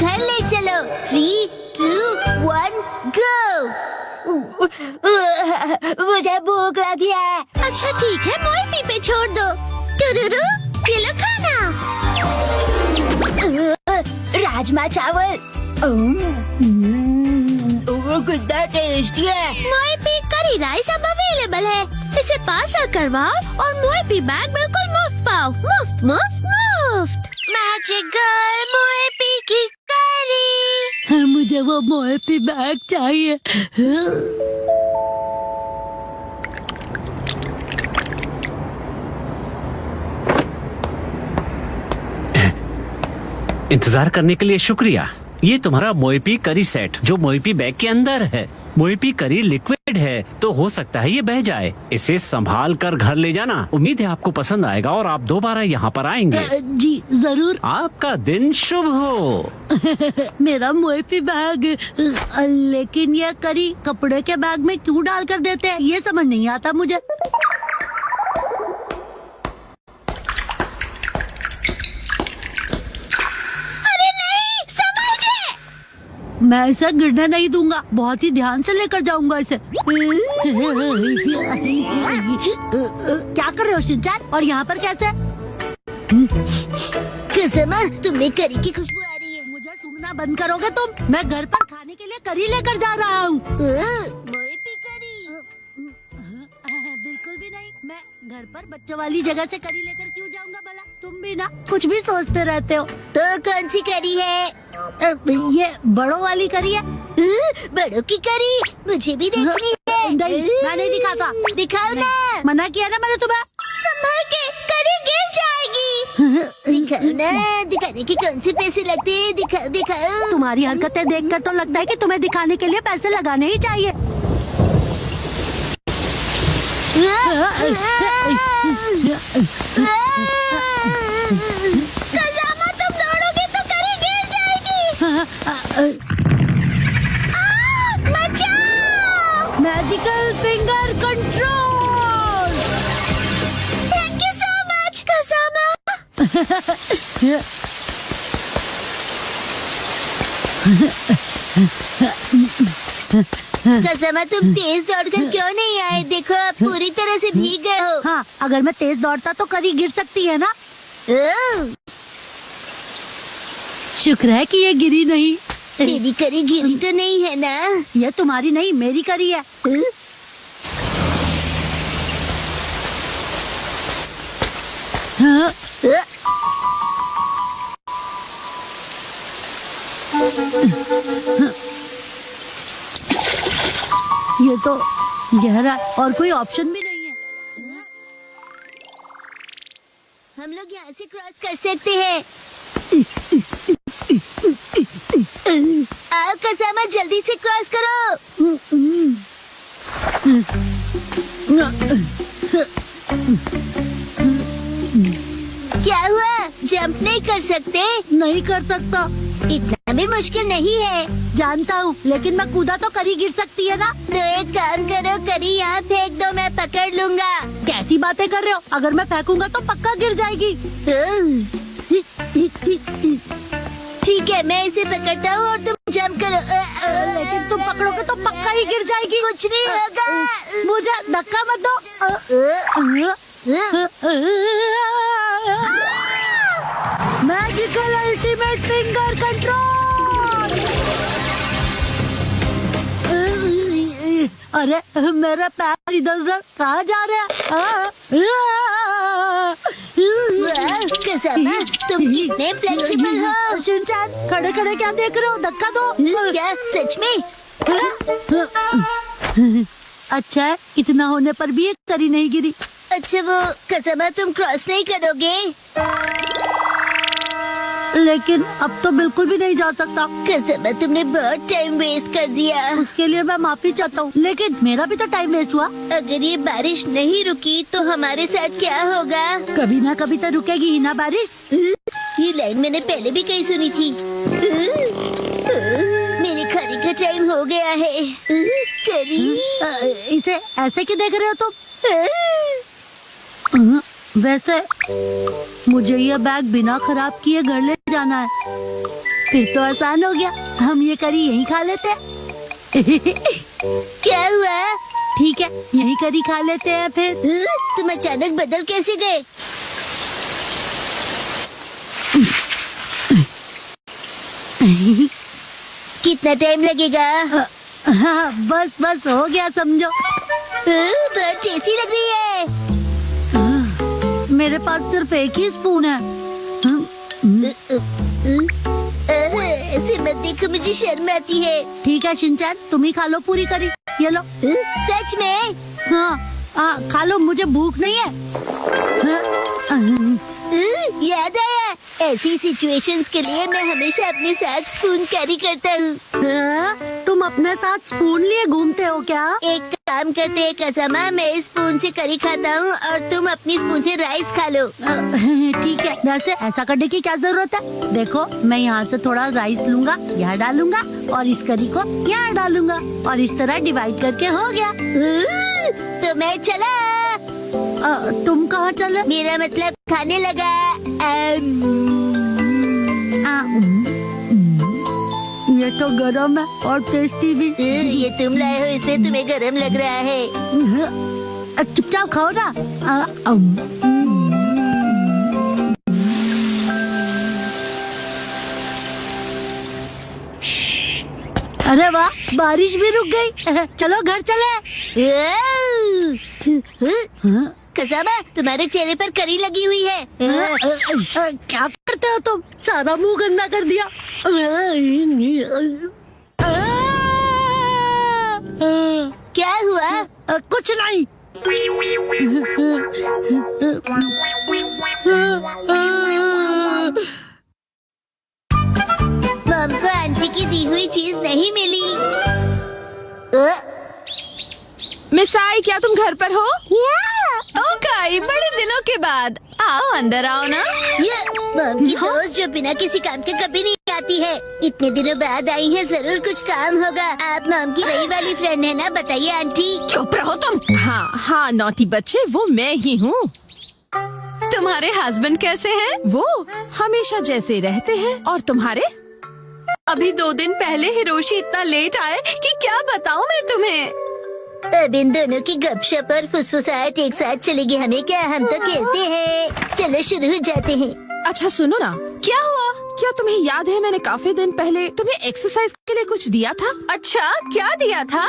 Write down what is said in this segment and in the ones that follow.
घर ले चलो। 3, 2, 1 गो। मुझे भूख लगी है। अच्छा ठीक है, मोए पे छोड़ दो। टुरुरु, ये लो खाना। राजमा चावल कितना टेस्टी है। मोए पे करी राइस अब अवेलेबल है। इसे पार्सल करवाओ और मोए पे बैग बिल्कुल मुफ्त पाओ। मुफ्त मुफ्त मुफ्त। मैजिकल मोए पे की करी। मुझे वो मोए पे बैग चाहिए। इंतजार करने के लिए शुक्रिया। ये तुम्हारा मोएपी करी सेट जो मोएपी बैग के अंदर है। मोएपी करी लिक्विड है तो हो सकता है ये बह जाए। इसे संभाल कर घर ले जाना। उम्मीद है आपको पसंद आएगा और आप दोबारा यहाँ पर आएंगे। जी जरूर। आपका दिन शुभ हो। मेरा मोएपी बैग। लेकिन ये करी कपड़े के बैग में क्यों डाल कर देते हैं, ये समझ नहीं आता मुझे। मैं इसे गिरने नहीं दूंगा, बहुत ही ध्यान से लेकर जाऊंगा इसे। क्या कर रहे हो शिनचैन, और यहाँ पर कैसे? कसमा, तुम्हें करी की खुशबू आ रही है। मुझे सूंघना बंद करोगे तुम? मैं घर पर खाने के लिए करी लेकर जा रहा हूँ। बिल्कुल भी नहीं। मैं घर पर बच्चों वाली जगह से करी लेकर क्यों जाऊंगा भला? तुम भी ना कुछ भी सोचते रहते हो। तो कौन सी करी है? ये बड़ों वाली करी है। बड़ों की करी मुझे भी देखनी है। नहीं, मैं नहीं दिखाता। दिखाओ ना। मना किया ना मैंने तुम्हें। संभल के, करी गिर जाएगी। दिखाओ ना। दिखाने के कौन से पैसे लगते हैं? दिखाओ दिखाओ। तुम्हारी हरकतें देखकर तो लगता है कि तुम्हें दिखाने के लिए पैसे लगाने ही चाहिए। खजामा, तुम दौड़ोगे तो करी गिर जाएगी। बचाओ। Magical finger control. Thank you so much खजामा। कसमा, तुम तेज दौड़कर क्यों नहीं आए? देखो आप पूरी तरह से भीग गए हो। हाँ, अगर मैं तेज दौड़ता तो करी गिर सकती है ना। शुक्र है कि ये गिरी नहीं। मेरी करी गिरी तो नहीं है ना? ये तुम्हारी नहीं, मेरी करी है। ये तो गहरा और कोई ऑप्शन भी नहीं है। हम लोग यहाँ से क्रॉस कर सकते हैं। आओ कसमा, जल्दी से क्रॉस करो। क्या हुआ? जंप नहीं कर सकते? नहीं कर सकता। इतना भी मुश्किल नहीं है। जानता हूँ, लेकिन मैं कूदा तो करी गिर सकती है ना। तो एक काम करो, करी यहाँ फेंक दो, मैं पकड़ लूंगा। कैसी बातें कर रहे हो? अगर मैं फेंकूंगा तो पक्का गिर जाएगी। ठीक है, मैं इसे पकड़ता हूँ और तुम जंप करो। लेकिन तुम पकड़ोगे तो पक्का ही गिर जाएगी। कुछ नहीं होगा। मुझे धक्का मत दो। Magical ultimate finger control. अरे मेरा पैर इधर उधर कहाँ जा रहा है? कसमा, तुम कितने फ्लेक्सिबल हो। शिनचैन, खड़े खड़े क्या देख रहे हो? धक्का दो। क्या सच में? अच्छा है, इतना होने पर भी एक करी नहीं गिरी। अच्छा वो कसमा, तुम क्रॉस नहीं करोगे? लेकिन अब तो बिल्कुल भी नहीं जा सकता। कसमा, तुमने बहुत टाइम वेस्ट कर दिया। उसके लिए मैं माफी चाहता हूँ, लेकिन मेरा भी तो टाइम वेस्ट हुआ। अगर ये बारिश नहीं रुकी तो हमारे साथ क्या होगा? कभी ना कभी तो रुकेगी ही ना बारिश। ये लाइन मैंने पहले भी कहीं सुनी थी। मेरी करी का टाइम हो गया है। करी, इसे ऐसे क्यों देख रहे हो तुम? वैसे मुझे ये बैग बिना खराब किए घर ले जाना है। फिर तो आसान हो गया, हम ये करी यहीं खा लेते हैं। क्या हुआ? ठीक है, यहीं करी खा लेते हैं फिर। तुम अचानक बदल कैसे गए? कितना टाइम लगेगा? हाँ, बस बस हो गया समझो। बहुत टेस्टी लग रही है। मेरे पास सिर्फ एक ही स्पून है। ऐसे मत देखो, मुझे शर्म आती है। ठीक है शिनचैन, तुम ही खा लो पूरी करी, ये लो। सच में? हाँ, खा लो, मुझे भूख नहीं है। याद आया, ऐसी सिचुएशंस के लिए मैं हमेशा अपने साथ स्पून कैरी करता हूँ। तुम अपने साथ स्पून लिए घूमते हो क्या? एक काम करते हैं कसामा, मैं इस स्पून से करी खाता हूँ और तुम अपनी स्पून से राइस खा लो। ठीक है, वैसे ऐसा करने की क्या जरूरत है? देखो, मैं यहाँ से थोड़ा राइस लूंगा, यहाँ डालूंगा और इस करी को यहाँ डालूंगा और इस तरह डिवाइड करके हो गया। तो मैं चला। तुम कहाँ चले? मेरा मतलब खाने लगा। ये तो गरम है और टेस्टी भी। ये तुम लाए हो इसलिए तुम्हें गरम लग रहा है। चुपचाप खाओ ना। अरे वाह, बारिश भी रुक गई। चलो घर चले। कसाबा, तुम्हारे चेहरे पर करी लगी हुई है। क्या करते हो तुम? सारा मुंह गंदा कर दिया। क्या हुआ? कुछ नहीं। मम को आंटी की दी हुई चीज नहीं मिली। मिसाई, क्या तुम घर पर हो? ओके, बड़े दिनों के बाद। आओ, अंदर आओ ना। ये मम की दोस्त जो बिना किसी काम के कभी नहीं आती है, इतने दिनों बाद आई है, जरूर कुछ काम होगा। आप मम की नई वाली फ्रेंड है ना? बताइए आंटी। चुप रहो तुम। हाँ, नॉटी बच्चे, वो मैं ही हूँ। तुम्हारे हस्बैंड कैसे हैं? वो हमेशा जैसे रहते हैं। और तुम्हारे? अभी 2 दिन पहले हिरोशी इतना लेट आए कि क्या बताऊं मैं तुम्हें। अब इन दोनों की गपशप और फुसफुसाहट एक साथ चलेगी हमें क्या? हम तो खेलते हैं। चलो शुरू हो जाते हैं। अच्छा सुनो ना, क्या हुआ? क्या तुम्हें याद है मैंने काफी दिन पहले तुम्हें एक्सरसाइज के लिए कुछ दिया था? अच्छा, क्या दिया था?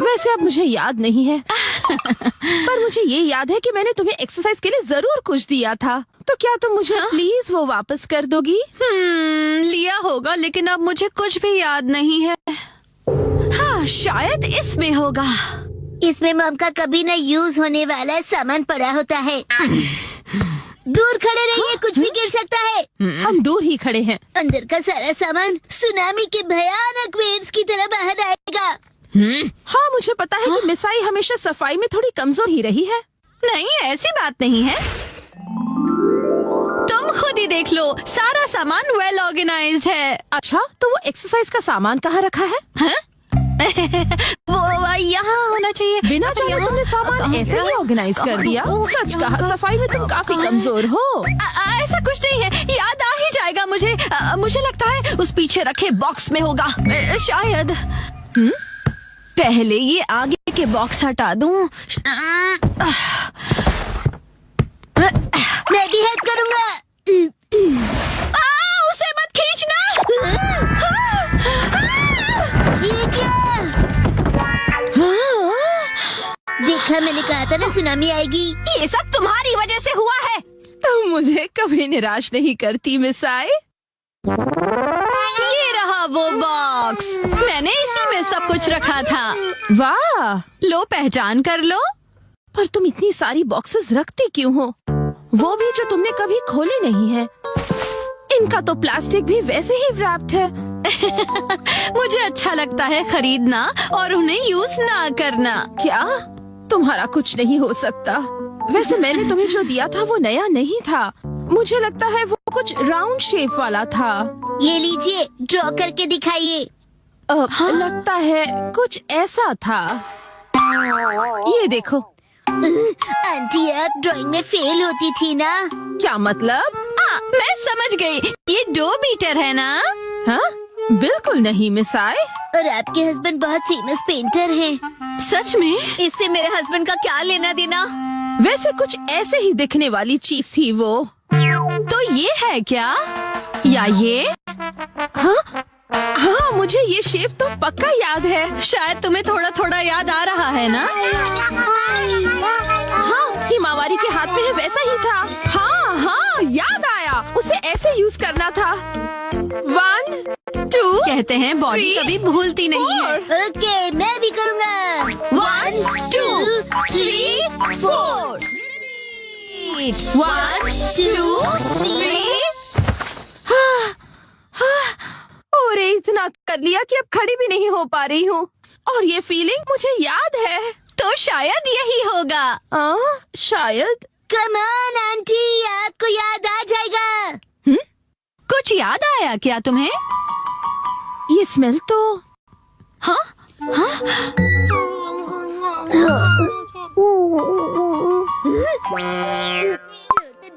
वैसे अब मुझे याद नहीं है। पर मुझे ये याद है कि मैंने तुम्हें एक्सरसाइज के लिए जरूर कुछ दिया था। तो क्या तुम मुझे प्लीज वो वापस कर दोगी? लिया होगा, लेकिन अब मुझे कुछ भी याद नहीं है। हाँ, शायद इसमें होगा। इसमें मम का कभी न यूज होने वाला सामान पड़ा होता है। दूर खड़े रहिए, कुछ भी गिर सकता है। हम दूर ही खड़े हैं। अंदर का सारा सामान सुनामी के भयानक वेव्स की तरह बाहर आएगा। हाँ, मुझे पता है कि मिसाई हमेशा सफाई में थोड़ी कमजोर ही रही है। नहीं, ऐसी बात नहीं है। तुम खुद ही देख लो, सारा सामान वेल ऑर्गेनाइज्ड है। अच्छा, तो वो एक्सरसाइज का सामान कहाँ रखा है? वो यहाँ होना चाहिए। बिना जाने तुमने सामान ऐसे ही ऑर्गेनाइज कर दिया। सच कहा, सफाई में तुम काफी कमजोर हो। ऐसा कुछ नहीं है, याद आ ही जाएगा मुझे। मुझे लगता है उस पीछे रखे बॉक्स में होगा, शायद। पहले ये आगे के बॉक्स हटा दूं। मैं भी हेल्प करूँगा। उसे मत खींचना। ये क्या? देखा, मैंने कहा था ना सुनामी आएगी। ये सब तुम्हारी वजह से हुआ है। तुम मुझे कभी निराश नहीं करती मिसाई। ये रहा वो बॉक्स, मैंने इसी में सब कुछ रखा था। वाह, लो, पहचान कर लो। पर तुम इतनी सारी बॉक्सेस रखती क्यों हो? वो भी जो तुमने कभी खोली नहीं है। इनका तो प्लास्टिक भी वैसे ही रैप्ड है। मुझे अच्छा लगता है खरीदना और उन्हें यूज ना करना। क्या? तुम्हारा कुछ नहीं हो सकता। वैसे मैंने तुम्हें जो दिया था वो नया नहीं था। मुझे लगता है वो कुछ राउंड शेप वाला था। ये लीजिए, ड्रॉ करके दिखाइए। लगता है कुछ ऐसा था। ये देखो। आंटी, आप ड्राइंग में फेल होती थी ना? क्या मतलब? हाँ, मैं समझ गई, ये डो बीटर है ना? हाँ बिल्कुल नहीं मिस आई। और आपके हस्बैंड बहुत फेमस पेंटर हैं। सच में? इससे मेरे हस्बैंड का क्या लेना देना? वैसे कुछ ऐसे ही दिखने वाली चीज थी वो। तो ये है क्या? या ये? हाँ मुझे ये शेप तो पक्का याद है। शायद तुम्हें थोड़ा थोड़ा याद आ रहा है ना? हाँ हिमावारी के हाथ में है वैसा ही था। हाँ हाँ याद आया, उसे ऐसे यूज करना था। 1 2 कहते हैं बॉडी Three, कभी भूलती नहीं है। ओके, मैं भी करूँगा। 1 2 3 4। 1 2 3। और इतना कर लिया कि अब खड़ी भी नहीं हो पा रही हूँ। और ये फीलिंग मुझे याद है। तो शायद यही होगा। शायद। कम ऑन आंटी, आपको याद आ जाएगा। कुछ याद आया क्या तुम्हें? ये स्मेल तो। हाँ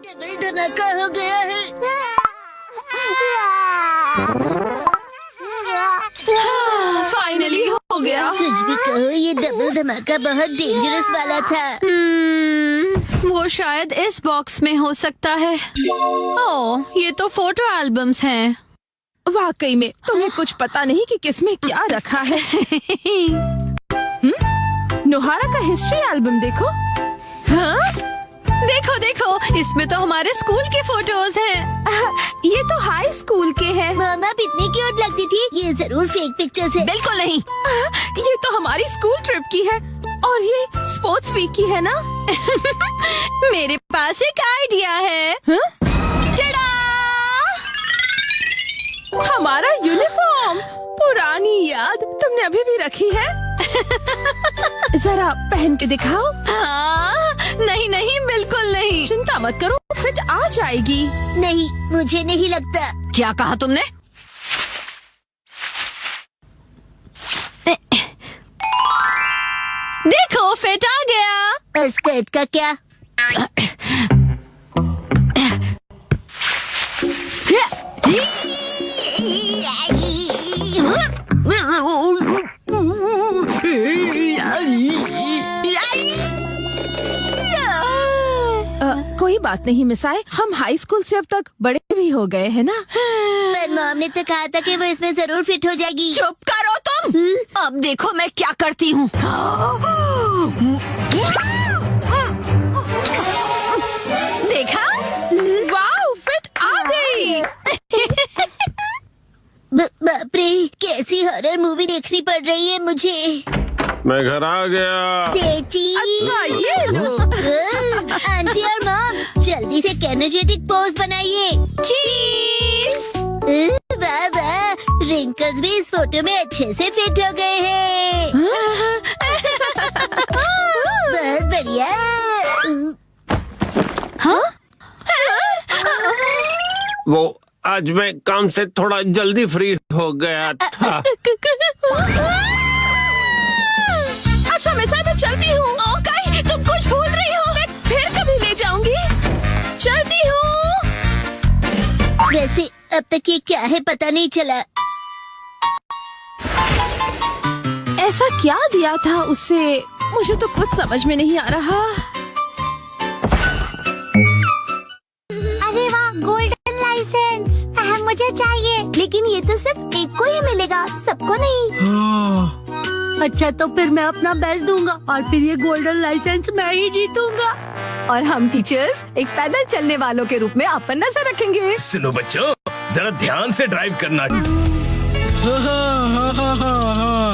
डबल धमाका हो गया है। फाइनली हो गया। कुछ भी कहो, ये डबल धमाका बहुत डेंजरस वाला था। वो शायद इस बॉक्स में हो सकता है। ओह, ये तो फोटो एल्बम्स हैं। वाकई में तुम्हें कुछ पता नहीं कि किसमें क्या रखा है। नोहारा का हिस्ट्री एल्बम देखो। हाँ? देखो देखो, इसमें तो हमारे स्कूल के फोटोज हैं। ये तो हाई स्कूल के हैं। मॉम आप इतनी क्यूट लगती थी। ये जरूर फेक पिक्चर्स है। बिल्कुल नहीं। ये तो हमारी स्कूल ट्रिप की है और ये स्पोर्ट्स वीक की है ना। मेरे पास एक आइडिया है। टडा! हमारा यूनिफॉर्म, पुरानी याद तुमने अभी भी रखी है। जरा पहन के दिखाओ। हाँ, नहीं नहीं बिल्कुल नहीं। चिंता मत करो, फिट आ जाएगी। नहीं, मुझे नहीं लगता। क्या कहा तुमने? देखो फिट आ गया। और स्कर्ट का क्या? कोई बात नहीं मिसाई, हम हाई स्कूल से अब तक बड़े भी हो गए हैं ना। पर मॉम ने तो कहा था कि वो इसमें जरूर फिट हो जाएगी। चुप करो तुम। अब देखो मैं क्या करती हूँ। देखा? वाओ, फिट आ गई। बाप रे, कैसी हॉरर मूवी देखनी पड़ रही है मुझे। मैं घर आ गया। सेची। अच्छा ये लो। आंटी और मॉम जल्दी से एनर्जेटिक पोज बनाइए। चीज। वाह वाह, रिंकल्स भी इस फोटो में अच्छे से फिट हो गए हैं। बहुत बढ़िया। वो आज मैं काम से थोड़ा जल्दी फ्री हो गया था। अच्छा मिसाई, मैं चलती हूँ। ओके, तुम कुछ भूल रही हो। मैं फिर कभी ले जाऊंगी। चलती हूँ। वैसे अब तक ये क्या है पता नहीं चला। ऐसा क्या दिया था उसे, मुझे तो कुछ समझ में नहीं आ रहा। अरे वाह, गोल्डन लाइसेंस मुझे चाहिए। लेकिन ये तो सिर्फ एक को ही मिलेगा, सबको नहीं। अच्छा, तो फिर मैं अपना बेस्ट दूंगा और फिर ये गोल्डन लाइसेंस मैं ही जीतूंगा। और हम टीचर्स एक पैदल चलने वालों के रूप में आप पर नजर रखेंगे। सुनो बच्चों, जरा ध्यान से ड्राइव करना।